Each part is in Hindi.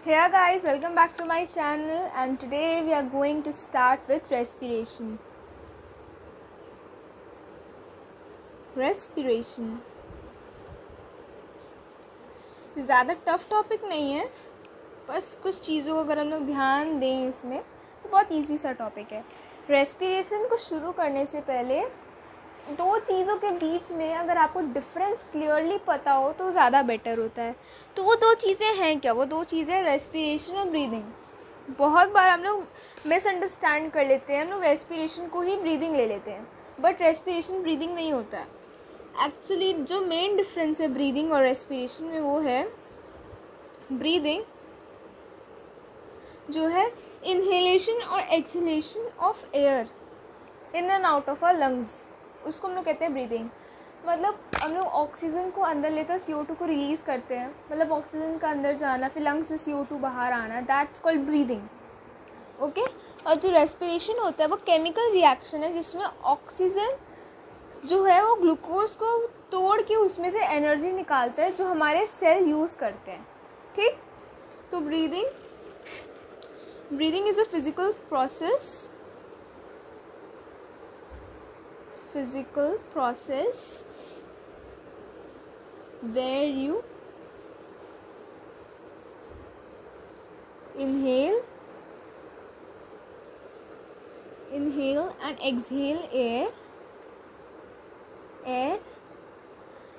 Hey guys, welcome back to my channel and today we are going to start with respiration. Respiration ज़्यादा टफ टॉपिक नहीं है, बस कुछ चीज़ों को अगर हम लोग ध्यान दें इसमें तो बहुत इजी सा टॉपिक है। रेस्पिरेशन को शुरू करने से पहले दो चीज़ों के बीच में अगर आपको डिफरेंस क्लियरली पता हो तो ज़्यादा बेटर होता है। तो वो दो चीज़ें हैं क्या? वो दो चीज़ें रेस्पिरेशन और ब्रीदिंग। बहुत बार हम लोग मिसअंडरस्टैंड कर लेते हैं, हम लोग रेस्पिरेशन को ही ब्रीदिंग ले लेते हैं, बट रेस्पिरेशन ब्रीदिंग नहीं होता है। एक्चुअली जो मेन डिफरेंस है ब्रीदिंग और रेस्पिरेशन में वो है, ब्रीदिंग जो है इनहेलेशन और exhalation of air in and out of our lungs, उसको हम लोग कहते हैं ब्रीदिंग। मतलब हम लोग ऑक्सीजन को अंदर लेकर CO2 को रिलीज़ करते हैं, मतलब ऑक्सीजन का अंदर जाना फिर लंग्स से CO2 बाहर आना, दैट्स कॉल्ड ब्रीदिंग। ओके। और जो रेस्पिरेशन होता है वो केमिकल रिएक्शन है जिसमें ऑक्सीजन जो है वो ग्लूकोज को तोड़ के उसमें से एनर्जी निकालता है जो हमारे सेल यूज़ करते हैं। ठीक। तो breathing is a physical process where you inhale and exhale air.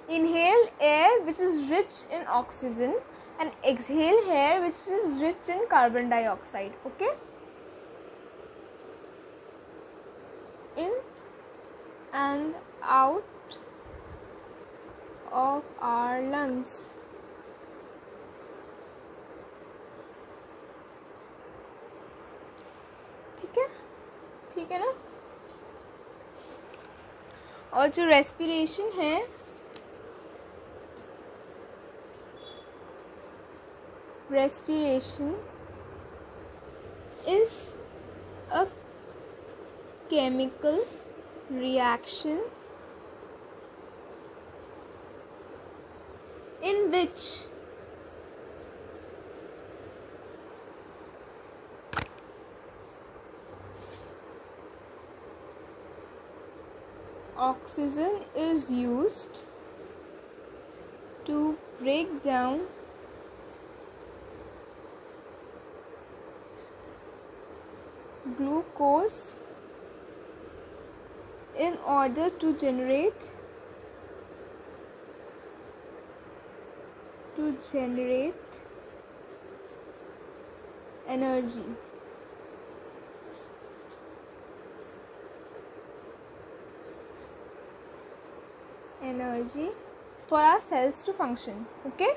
Inhale air which is rich in oxygen and exhale air which is rich in carbon dioxide. Okay. In and out of our lungs. ठीक है ना। और जो रेस्पिरेशन है is a chemical reaction in which oxygen is used to break down glucose in order to generate energy. For our cells to function. Okay.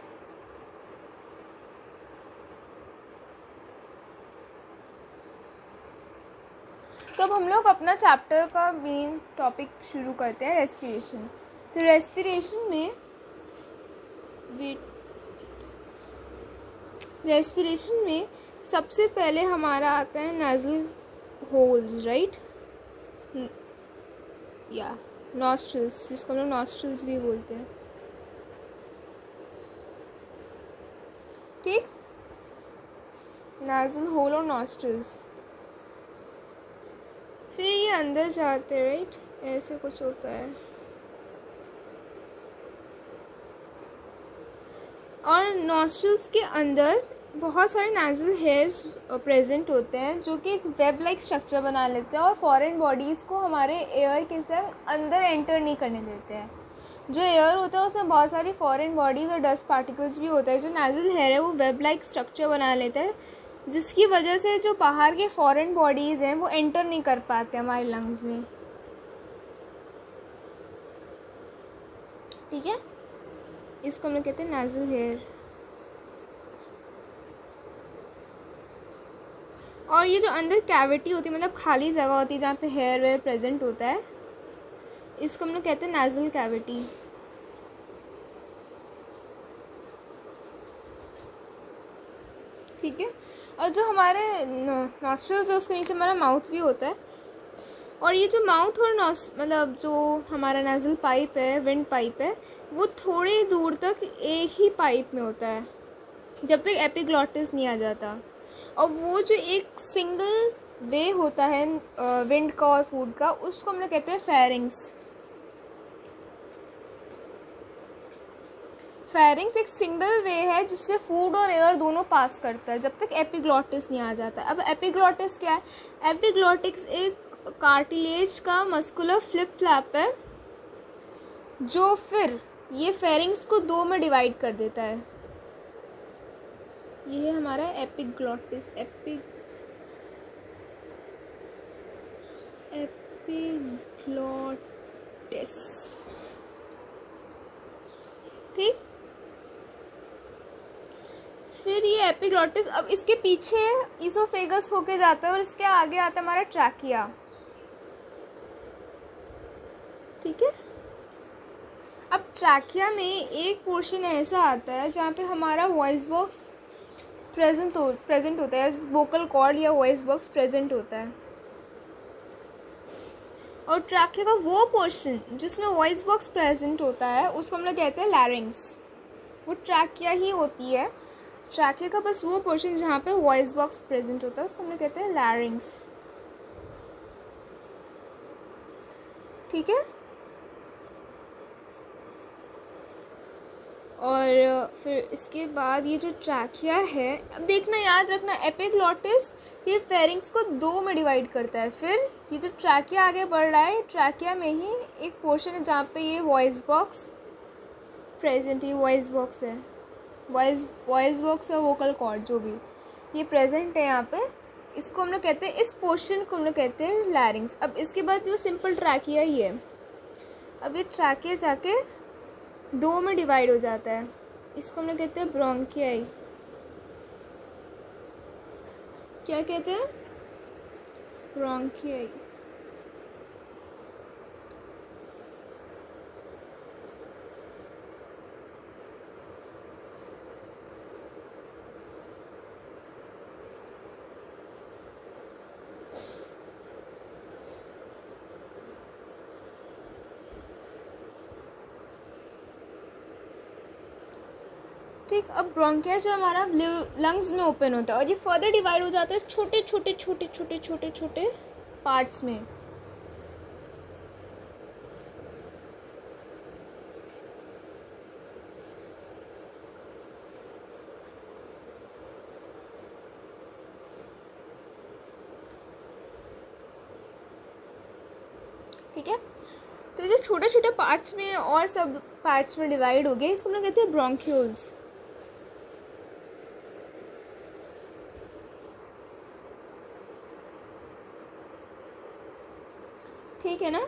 तो अब हम लोग अपना चैप्टर का मेन टॉपिक शुरू करते हैं, रेस्पिरेशन। तो रेस्पिरेशन में सबसे पहले हमारा आता है नाज़ल होल्स, राइट, या नॉस्ट्रल्स, जिसको हम लोग नॉस्ट्रल्स भी बोलते हैं। ठीक, नाज़ल होल और नॉस्ट्रल्स। फिर ये अंदर जाते हैं, राइट, ऐसे कुछ होता है। और नॉस्ट्रल्स के अंदर बहुत सारे नाज़ल हेयर्स प्रेजेंट होते हैं जो कि एक वेब लाइक स्ट्रक्चर बना लेते हैं और फॉरेन बॉडीज़ को हमारे एयर के संग अंदर एंटर नहीं करने देते हैं। जो एयर होता है उसमें बहुत सारी फॉरेन बॉडीज़ और डस्ट पार्टिकल्स भी होता है। जो नाज़ल हेयर है वो वेब लाइक स्ट्रक्चर बना लेता है जिसकी वजह से जो बाहर के फॉरेन बॉडीज़ हैं वो एंटर नहीं कर पाते हमारे लंग्स में। ठीक है, इसको हम लोग कहते हैं नाज़ल हेयर। और ये जो अंदर कैविटी होती है, मतलब खाली जगह होती है जहाँ पे हेयर वेयर प्रेजेंट होता है, इसको हम लोग कहते हैं नाज़ल कैविटी। ठीक है। और जो हमारे नॉस्ट्रल्स है उसके नीचे हमारा माउथ भी होता है। और ये जो माउथ और मतलब जो हमारा नेज़ल पाइप है, विंड पाइप है, वो थोड़ी दूर तक एक ही पाइप में होता है। जब तक एपिग्लॉटिस नहीं आ जाता। और वो जो एक सिंगल वे होता है विंड का और फूड का, उसको हम लोग कहते हैं फेरिंग्स। फेरिंग्स एक सिंगल वे है जिससे फूड और एयर दोनों पास करता है जब तक एपिग्लॉटिस नहीं आ जाता। अब एपिग्लॉटिस क्या है? एपिग्लॉटिस एक कार्टिलेज का मस्कुलर फ्लिप फ्लैप है जो फिर ये फेरिंग्स को दो में डिवाइड कर देता है। ये है हमारा एपिग्लॉटिस। एपिग्लॉटिस, ठीक। फिर ये एपिग्लॉटिस अब इसके पीछे इसोफेगस होके जाता है और इसके आगे आता है हमारा ट्रैकिया, ठीक है। अब ट्रैकिया में एक पोर्शन ऐसा आता है जहाँ पे हमारा वॉइस बॉक्स प्रेजेंट होता है, वोकल कॉर्ड या वॉइस बॉक्स प्रेजेंट होता है। और ट्रैकिया का वो पोर्शन जिसमें वॉइस बॉक्स प्रेजेंट होता है उसको हम लोग कहते हैं लैरिंग्स। वो ट्रैकिया ही होती है, ट्रैकिया का बस वो पोर्शन जहाँ पे वॉइस बॉक्स प्रेजेंट होता है उसको हम लोग कहते हैं लैरिंग्स, ठीक है। और फिर इसके बाद ये जो ट्रैकिया है, अब देखना याद रखना एपिग्लॉटिस ये फेरिंग्स को दो में डिवाइड करता है। फिर ये जो ट्रैकिया आगे बढ़ रहा है, ट्रैकिया में ही एक पोर्शन है जहाँ पे ये वॉइस बॉक्स प्रेजेंट, ये वॉइस बॉक्स है, वॉइस बॉक्स और वोकल कॉर्ड जो भी ये प्रेजेंट है यहाँ पे, इसको हम लोग कहते हैं, इस पोर्शन को हम लोग कहते हैं लैरिंग्स। अब इसके बाद वो सिंपल ट्रैकिया ही है। अब ये ट्रैकिया जाके दो में डिवाइड हो जाता है, इसको हम लोग कहते हैं ब्रोंकियाई। क्या कहते हैं? ब्रोंकियाई। ठीक। अब ब्रोंकिया जो हमारा लंग्स में ओपन होता है और ये फर्दर डिवाइड हो जाता है छोटे छोटे छोटे छोटे छोटे छोटे पार्ट्स में। ठीक है, तो जो छोटे छोटे पार्ट्स में और सब पार्ट्स में डिवाइड हो गए, इसको हम लोग कहते हैं ब्रोंक्यूल्स। ठीक है ना।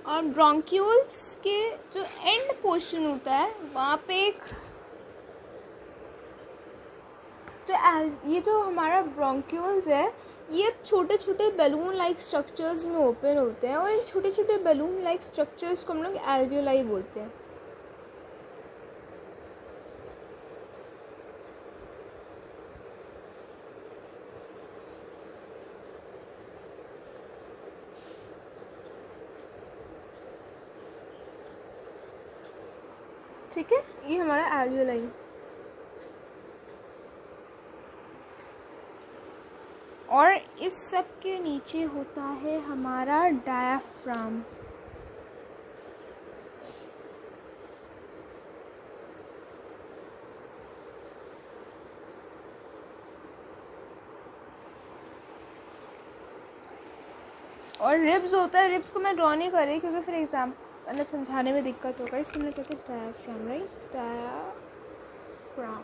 और ब्रोंक्यूल्स के जो एंड पोर्शन होता है वहाँ पे एक ये जो हमारा ब्रोंक्यूल्स है ये छोटे छोटे बैलून लाइक स्ट्रक्चर्स में ओपन होते हैं और इन छोटे छोटे बैलून लाइक स्ट्रक्चर्स को हम लोग एल्वियोलाई बोलते हैं। ठीक है, ये हमारा एल्वियोलाई। और इस सब के नीचे होता है हमारा डायाफ्राम। और रिब्स होता है, रिब्स को मैं ड्रॉ नहीं कर रही क्योंकि फिर एग्जाम मतलब समझाने में दिक्कत होगा, इसलिए मैं कहते हैं डायाफ्राम, राइट, डायाफ्राम।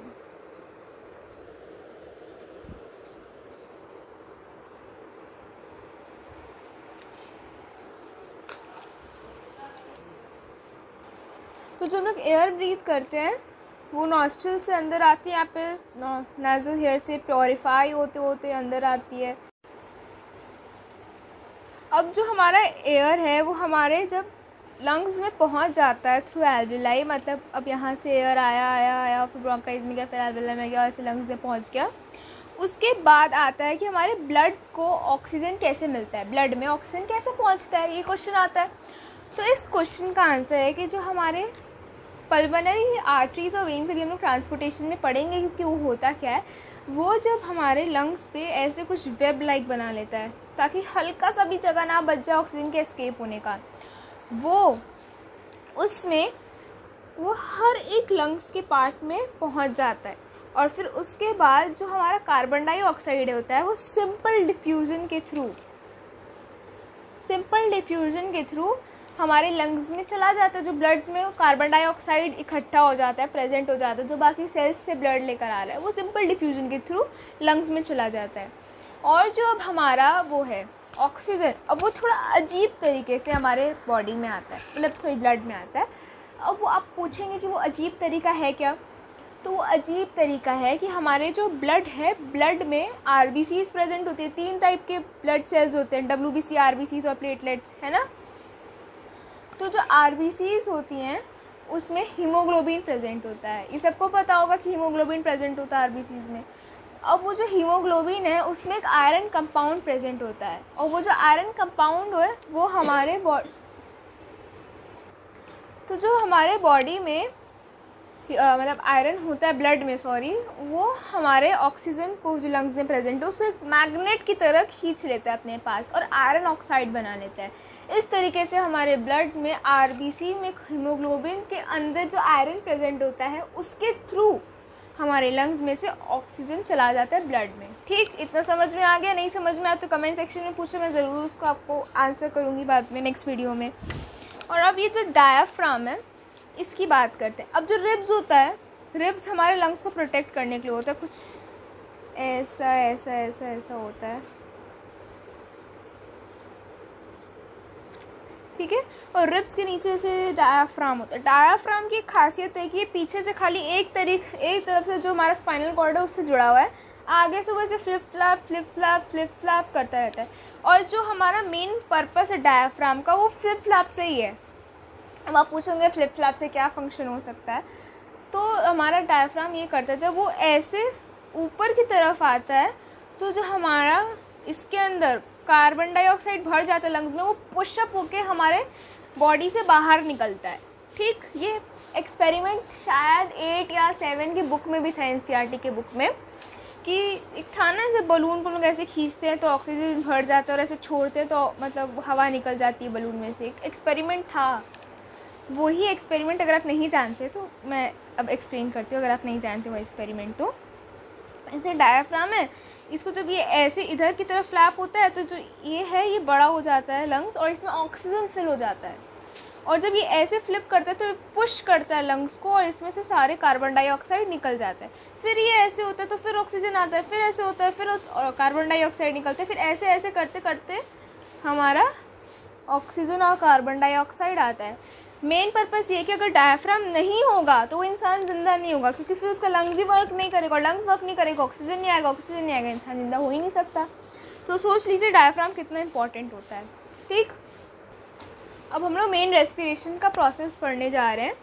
तो जब लोग एयर ब्रीथ करते हैं वो नॉस्ट्रल से अंदर आती है, यहाँ पे नाजल हेयर से प्योरीफाई होते होते अंदर आती है। अब जो हमारा एयर है वो हमारे जब लंग्स में पहुंच जाता है थ्रू एल्वियोलाई, मतलब अब यहाँ से एयर आया फिर ब्रोंकाइज में गया, फिर एल्वियोलाई में गया, ऐसे लंग्स में पहुंच गया। उसके बाद आता है कि हमारे ब्लड को ऑक्सीजन कैसे मिलता है, ब्लड में ऑक्सीजन कैसे पहुंचता है, ये क्वेश्चन आता है। तो इस क्वेश्चन का आंसर है कि जो हमारे पल्मोनरी आर्टरीज और वेन्स अभी हम लोग ट्रांसपोर्टेशन में पढ़ेंगे कि वो होता क्या है। वो जब हमारे लंग्स पे ऐसे कुछ वेब लाइक बना लेता है ताकि हल्का सा भी जगह ना बच जाए ऑक्सीजन के एस्केप होने का, वो उसमें वो हर एक लंग्स के पार्ट में पहुंच जाता है। और फिर उसके बाद जो हमारा कार्बन डाइऑक्साइड होता है वो सिंपल डिफ्यूजन के थ्रू हमारे लंग्स में चला जाता है। जो ब्लड्स में कार्बन डाइऑक्साइड इकट्ठा हो जाता है, प्रेजेंट हो जाता है, जो बाकी सेल्स से ब्लड लेकर आ रहा है, वो सिंपल डिफ्यूजन के थ्रू लंग्स में चला जाता है। और जो अब हमारा वो है ऑक्सीजन, अब वो थोड़ा अजीब तरीके से हमारे बॉडी में आता है, मतलब ब्लड में आता है। अब वो आप पूछेंगे कि वो अजीब तरीका है क्या, तो वो अजीब तरीका है कि हमारे जो ब्लड है, ब्लड में आरबीसीज प्रेजेंट होती है। 3 टाइप के ब्लड सेल्स होते हैं, डब्ल्यूबीसी, आरबीसीज और प्लेटलेट्स, है ना। तो जो आरबीसीज होती हैं उसमें हीमोग्लोबिन प्रेजेंट होता है। ये सबको पता होगा कि हीमोग्लोबिन प्रेजेंट होता है आरबीसीज में। अब वो जो हीमोग्लोबिन है उसमें एक आयरन कंपाउंड प्रेजेंट होता है, और वो जो आयरन कंपाउंड है वो हमारे बॉडी में मतलब आयरन होता है ब्लड में, वो हमारे ऑक्सीजन को जो लंग्स में प्रेजेंट है उसको एक मैग्नेट की तरह खींच लेता है अपने पास और आयरन ऑक्साइड बना लेता है। इस तरीके से हमारे ब्लड में आरबीसी में हीमोग्लोबिन के अंदर जो आयरन प्रेजेंट होता है उसके थ्रू हमारे लंग्स में से ऑक्सीजन चला जाता है ब्लड में। ठीक, इतना समझ में आ गया? नहीं समझ में आया तो कमेंट सेक्शन में पूछो, मैं ज़रूर उसको आपको आंसर करूँगी बाद में नेक्स्ट वीडियो में। और अब ये जो डायाफ्राम है इसकी बात करते हैं। अब जो रिब्स होता है, रिब्स हमारे लंग्स को प्रोटेक्ट करने के लिए होता है, कुछ ऐसा ऐसा ऐसा ऐसा होता है, ठीक है। और रिब्स के नीचे से डायाफ्राम होता है। डायाफ्राम की खासियत है कि पीछे से खाली एक तरफ से जो हमारा स्पाइनल कॉर्ड है उससे जुड़ा हुआ है, आगे से वैसे फ्लिप फ्लैप करता रहता है। और जो हमारा मेन पर्पस है डायाफ्राम का वो फ्लिप फ्लैप से ही है। अब आप पूछोगे फ्लिप फ्लैप से क्या फंक्शन हो सकता है, तो हमारा डायाफ्राम ये करता है जब वो ऐसे ऊपर की तरफ आता है तो जो हमारा इसके अंदर कार्बन डाइऑक्साइड भर जाता है लंग्स में, वो पुशअप होके हमारे बॉडी से बाहर निकलता है। ठीक, ये एक्सपेरिमेंट शायद 8 या 7 की बुक में भी था, एनसीईआरटी के बुक में, कि एक था ना ऐसे बलून को लोग ऐसे खींचते हैं तो ऑक्सीजन भर जाता है और ऐसे छोड़ते हैं तो मतलब हवा निकल जाती है बलून में से। एक एक्सपेरिमेंट था, वही एक्सपेरिमेंट अगर आप नहीं जानते तो मैं अब एक्सप्लेन करती हूँ। अगर आप नहीं जानते वो एक्सपेरिमेंट, तो ऐसे डायाफ्राम है, इसको जब ये ऐसे इधर की तरफ फ्लैप होता है तो जो ये है ये बड़ा हो जाता है लंग्स और इसमें ऑक्सीजन फिल हो जाता है। और जब ये ऐसे फ्लिप करता है तो ये पुश करता है लंग्स को और इसमें से सारे कार्बन डाइऑक्साइड निकल जाता है। फिर ये ऐसे होता है तो फिर ऑक्सीजन आता है, फिर ऐसे होता है, फिर कार्बन डाइऑक्साइड निकलता है, फिर ऐसे ऐसे करते करते हमारा ऑक्सीजन और कार्बन डाइऑक्साइड आता है। मेन पर्पस ये कि अगर डायाफ्राम नहीं होगा तो वो इंसान जिंदा नहीं होगा, क्योंकि फिर उसका लंग्स ही वर्क नहीं करेगा, और लंग्स वर्क नहीं करेगा, ऑक्सीजन नहीं आएगा, इंसान जिंदा हो ही नहीं सकता। तो सोच लीजिए डायाफ्राम कितना इंपॉर्टेंट होता है। ठीक, अब हम लोग मेन रेस्पिरेशन का प्रोसेस पढ़ने जा रहे हैं।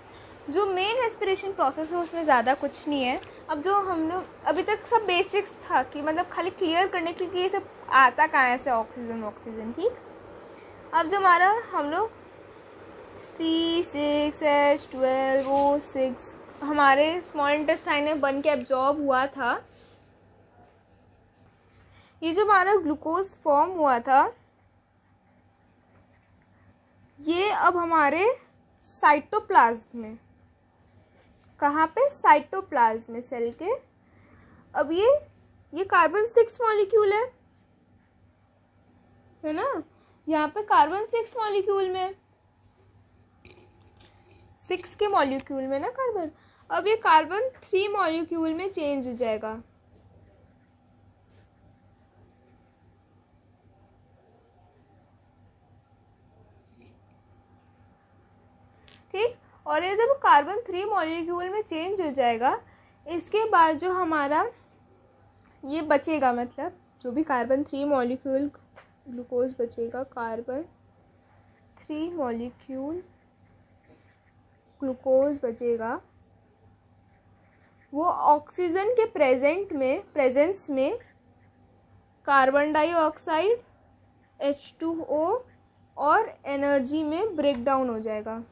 जो मेन रेस्पिरेशन प्रोसेस है उसमें ज़्यादा कुछ नहीं है। अब जो हम लोग अभी तक सब बेसिक्स था कि मतलब खाली क्लियर करने के लिए ये सब आता कहाँ से ऑक्सीजन। ठीक, अब जो हमारा हम लोग C6H12O6 हमारे स्मॉल इंटेस्टाइन में बन के एब्जॉर्ब हुआ था, ये जो हमारा ग्लूकोज फॉर्म हुआ था ये अब हमारे साइटोप्लाज्म में, कहाँ पे? साइटोप्लाज्म में सेल के। अब ये कार्बन 6 मॉलिक्यूल है ना, यहाँ पे कार्बन 6 मॉलिक्यूल में, 6 के मॉलिक्यूल में ना कार्बन। अब ये कार्बन 3 मॉलिक्यूल में चेंज हो जाएगा। ठीक, और ये जब कार्बन 3 मॉलिक्यूल में चेंज हो जाएगा, इसके बाद जो हमारा ये बचेगा, मतलब जो भी कार्बन 3 मॉलिक्यूल ग्लूकोज बचेगा, कार्बन 3 मॉलिक्यूल ग्लूकोज बचेगा, वो ऑक्सीजन के प्रेजेंस में कार्बन डाइऑक्साइड H2O और एनर्जी में ब्रेक डाउन हो जाएगा।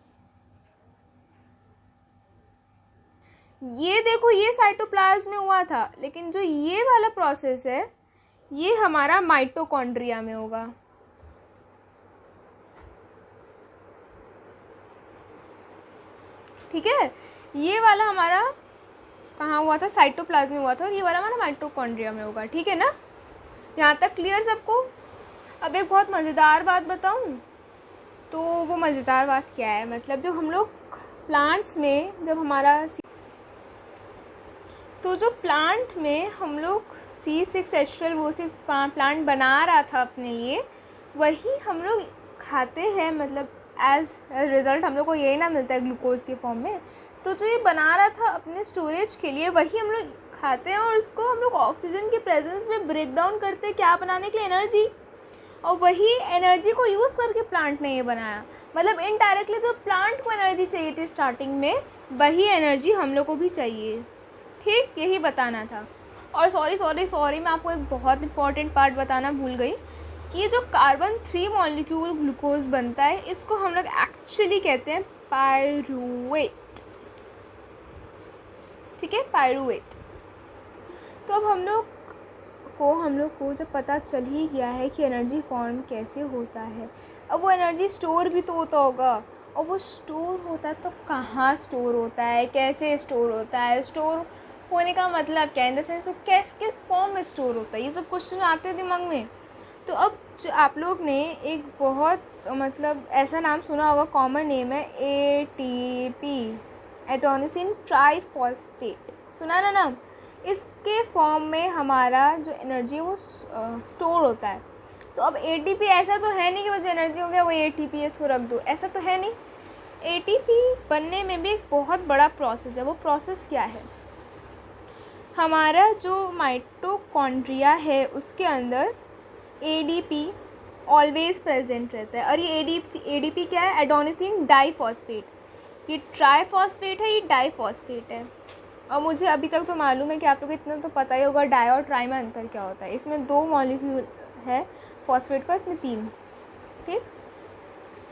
ये देखो ये साइटोप्लाज्म में हुआ था, लेकिन जो ये वाला प्रोसेस है ये हमारा माइटोकॉन्ड्रिया में होगा। ठीक है, ये वाला हमारा कहाँ हुआ था, साइटोप्लाज्म में हुआ था, और ये वाला हमारा माइटोकॉन्ड्रिया में होगा। ठीक है ना, यहाँ तक क्लियर सबको। अब एक बहुत मज़ेदार बात बताऊँ, तो वो मज़ेदार बात क्या है, मतलब जब हम लोग प्लांट्स में जब हमारा तो जो प्लांट में हम लोग C6H12 वो 6 प्लांट बना रहा था अपने लिए, वही हम लोग खाते हैं, मतलब एज रिज़ल्ट हम लोग को यही ना मिलता है ग्लूकोज के फॉर्म में। तो जो ये बना रहा था अपने स्टोरेज के लिए, वही हम लोग खाते हैं, और उसको हम लोग ऑक्सीजन के प्रेजेंस में ब्रेक डाउन करते हैं, क्या बनाने के लिए, एनर्जी। और वही एनर्जी को यूज़ करके प्लांट ने ये बनाया, मतलब इनडायरेक्टली जो प्लांट को एनर्जी चाहिए थी स्टार्टिंग में, वही एनर्जी हम लोग को भी चाहिए। ठीक, यही बताना था। और सॉरी मैं आपको एक बहुत इंपॉर्टेंट पार्ट बताना भूल गई कि ये जो कार्बन 3 मॉलिक्यूल ग्लूकोज बनता है, इसको हम लोग एक्चुअली कहते हैं पायरूवेट। ठीक है, पायरूवेट। तो अब हम लोग को जब पता चल ही गया है कि एनर्जी फॉर्म कैसे होता है, अब वो एनर्जी स्टोर भी तो होता होगा, और वो स्टोर होता है तो कहाँ स्टोर होता है, कैसे स्टोर होता है, स्टोर होने का मतलब क्या है, इन द सेंस वो किस फॉर्म में स्टोर होता है, ये सब क्वेश्चन आते हैं दिमाग में। तो अब जो आप लोग ने एक बहुत मतलब ऐसा नाम सुना होगा, कॉमन नेम है ATP, एडेनोसिन ट्राइफॉस्फेट, सुना ना नाम। इसके फॉर्म में हमारा जो एनर्जी है वो स्टोर होता है। तो अब ATP ऐसा तो है नहीं कि वो जो एनर्जी हो गया वो ATP है इसको रख दो, ऐसा तो है नहीं। ATP बनने में भी एक बहुत बड़ा प्रोसेस है। वो प्रोसेस क्या है, हमारा जो माइटोकॉन्ड्रिया है उसके अंदर ADP ऑलवेज प्रेजेंट रहता है, और ये ADP क्या है, एडेनोसिन डाइफॉस्फेट। ये ट्राइफॉस्फेट है, ये डाइफॉस्फेट है। और मुझे अभी तक तो मालूम है कि आप लोग इतना तो पता ही होगा डाई और ट्राई में अंतर क्या होता है। इसमें 2 मॉलिक्यूल है फॉस्फेट का, इसमें 3। ठीक,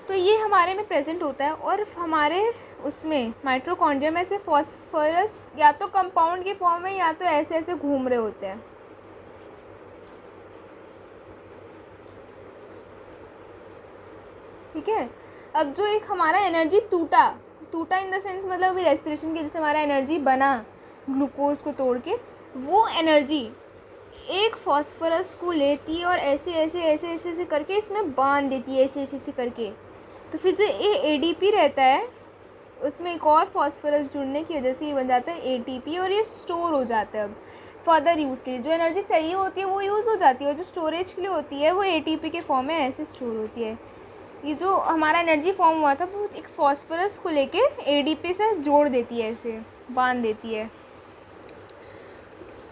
तो ये हमारे में प्रेजेंट होता है, और हमारे उसमें माइटोकॉन्ड्रिया में से फॉस्फोरस या तो कंपाउंड के फॉर्म में या तो ऐसे ऐसे घूम रहे होते हैं। ठीक है, अब जो एक हमारा एनर्जी टूटा इन द सेंस मतलब अभी रेस्पिरेशन की जैसे हमारा एनर्जी बना ग्लूकोज को तोड़ के, वो एनर्जी एक फॉस्फोरस को लेती है और ऐसे करके इसमें बांध देती है, ऐसे करके। तो फिर जो ये ADP रहता है उसमें एक और फॉस्फोरस जुड़ने की वजह से ये बन जाता है ATP, और ये स्टोर हो जाता है अब फर्दर यूज़ के लिए। जो एनर्जी चाहिए होती है वो यूज़ हो जाती है, और जो स्टोरेज के लिए होती है वो ATP के फॉर्म में ऐसे स्टोर होती है। ये जो हमारा एनर्जी फॉर्म हुआ था वो एक फॉस्फोरस को लेके ADP से जोड़ देती है, ऐसे बांध देती है।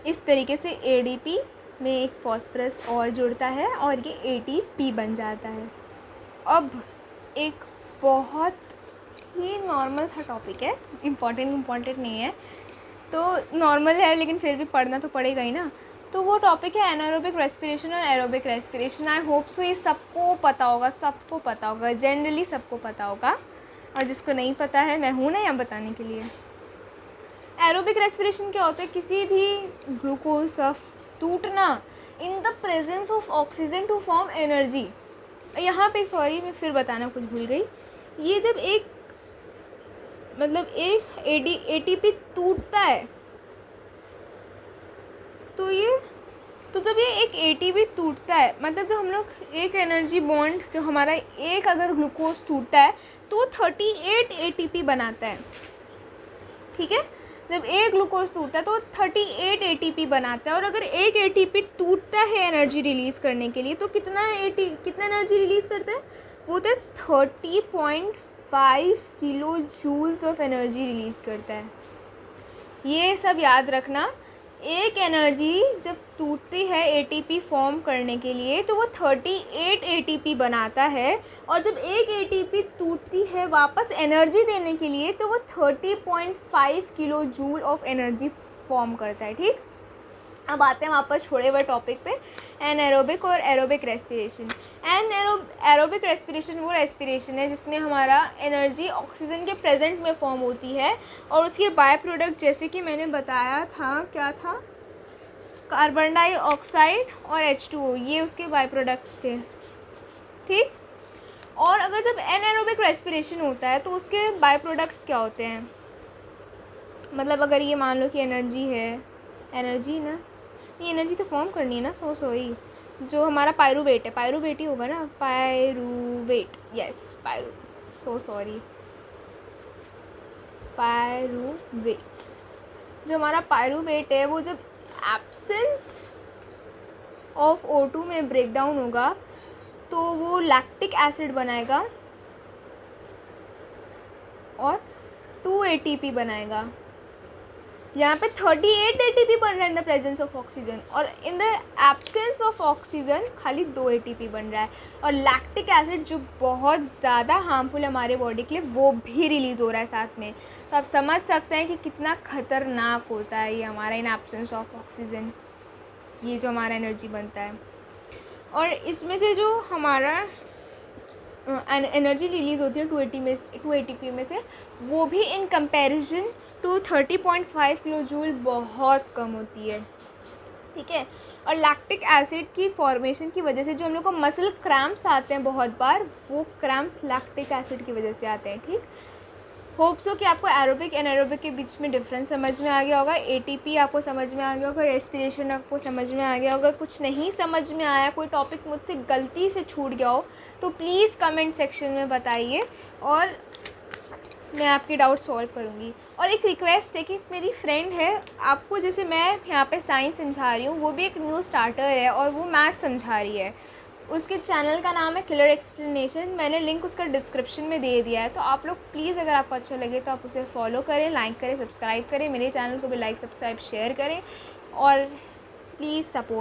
इस तरीके से ADP में एक फॉस्फोरस और जुड़ता है और ये ATP बन जाता है। अब एक बहुत ही नॉर्मल सा टॉपिक है, इम्पॉर्टेंट नहीं है, तो नॉर्मल है लेकिन फिर भी पढ़ना तो पड़ेगा ही ना। तो वो टॉपिक है एनारोबिक रेस्पिरेशन और aerobic respiration. I hope so ये सबको पता होगा, जनरली सबको पता होगा, और जिसको नहीं पता है मैं हूँ ना यहाँ बताने के लिए। एरोबिक रेस्पिरेशन क्या होता है, किसी भी ग्लूकोज का टूटना in the presence of oxygen to form energy. यहाँ पे सॉरी मैं फिर बताना कुछ भूल गई, ये जब एक ATP टूटता है तो जब ये एक ATP टूटता है, मतलब जब हम लोग एक एनर्जी बॉन्ड जो हमारा एक अगर ग्लूकोज टूटता है तो वो 38 ATP बनाता है। ठीक है, जब एक ग्लूकोज टूटता है तो 38 ATP बनाता है, और अगर एक ATP टूटता है एनर्जी रिलीज़ करने के लिए तो कितना एनर्जी रिलीज़ करता है, वो तो 30.5 kilo joules of energy release करता है। ये सब याद रखना, एक एनर्जी जब टूटती है ATP फॉर्म करने के लिए तो वो 38 ATP बनाता है, और जब एक ATP टूटती है वापस एनर्जी देने के लिए तो वो 30.5 kilo joule of energy form करता है। ठीक, अब आते हैं वापस छोड़े हुए टॉपिक पे, एनारोबिक और aerobic respiration. Anaerobic respiration वो रेस्पिरेशन है जिसमें हमारा एनर्जी ऑक्सीजन के प्रेजेंट में फॉर्म होती है और उसके बाय प्रोडक्ट जैसे कि मैंने बताया था, क्या था, कार्बन डाइऑक्साइड और H2O, ये उसके बाय प्रोडक्ट्स थे, ठीक। और अगर जब एनारोबिक रेस्पिरेशन होता है तो उसके बाय प्रोडक्ट्स क्या होते हैं, मतलब अगर ये मान लो कि एनर्जी है, एनर्जी ना, ये एनर्जी तो फॉर्म करनी है ना, सॉरी, जो हमारा पायरूवेट है, पायरूवेट ही होगा ना, पायरूवेट, यस पायरूवेट, जो हमारा पायरूवेट है वो जब एब्सेंस ऑफ O2 में ब्रेक डाउन होगा तो वो लैक्टिक एसिड बनाएगा और 2 ATP बनाएगा। यहाँ पे 38 ATP बन रहा है in the presence of oxygen, और in the absence of oxygen खाली 2 ATP बन रहा है। और लैक्टिक एसिड जो बहुत ज़्यादा हार्मफुल है हमारे बॉडी के लिए, वो भी रिलीज़ हो रहा है साथ में। तो आप समझ सकते हैं कि कितना ख़तरनाक होता है ये हमारा इन एब्सेंस ऑफ ऑक्सीजन, ये जो हमारा एनर्जी बनता है। और इसमें से जो हमारा एनर्जी रिलीज़ होती है 2 ATP में से, वो भी in comparison to 30.5 kilo joule बहुत कम होती है, ठीक है। और लैक्टिक एसिड की फॉर्मेशन की वजह से जो हम लोग को मसल क्रैम्प्स आते हैं बहुत बार, वो क्रैम्प्स लैक्टिक एसिड की वजह से आते हैं, ठीक। होप सो कि आपको एरोबिक एनारोबिक के बीच में डिफरेंस समझ में आ गया होगा, ATP आपको समझ में आ गया होगा, रेस्पिरेशन आपको समझ में आ गया होगा। कुछ नहीं समझ में आया, कोई टॉपिक मुझसे गलती से छूट गया हो तो प्लीज़ कमेंट सेक्शन में बताइए और मैं आपके डाउट सॉल्व करूँगी। और एक रिक्वेस्ट है कि मेरी फ्रेंड है, आपको जैसे मैं यहाँ पे साइंस समझा रही हूँ, वो भी एक न्यू स्टार्टर है और वो मैथ समझा रही है। उसके चैनल का नाम है किलर एक्सप्लेनेशन, मैंने लिंक उसका डिस्क्रिप्शन में दे दिया है। तो आप लोग प्लीज़, अगर आपको अच्छा लगे तो आप उसे फॉलो करें, लाइक करें, सब्सक्राइब करें, मेरे चैनल को भी लाइक सब्सक्राइब शेयर करें और प्लीज़ सपोर्ट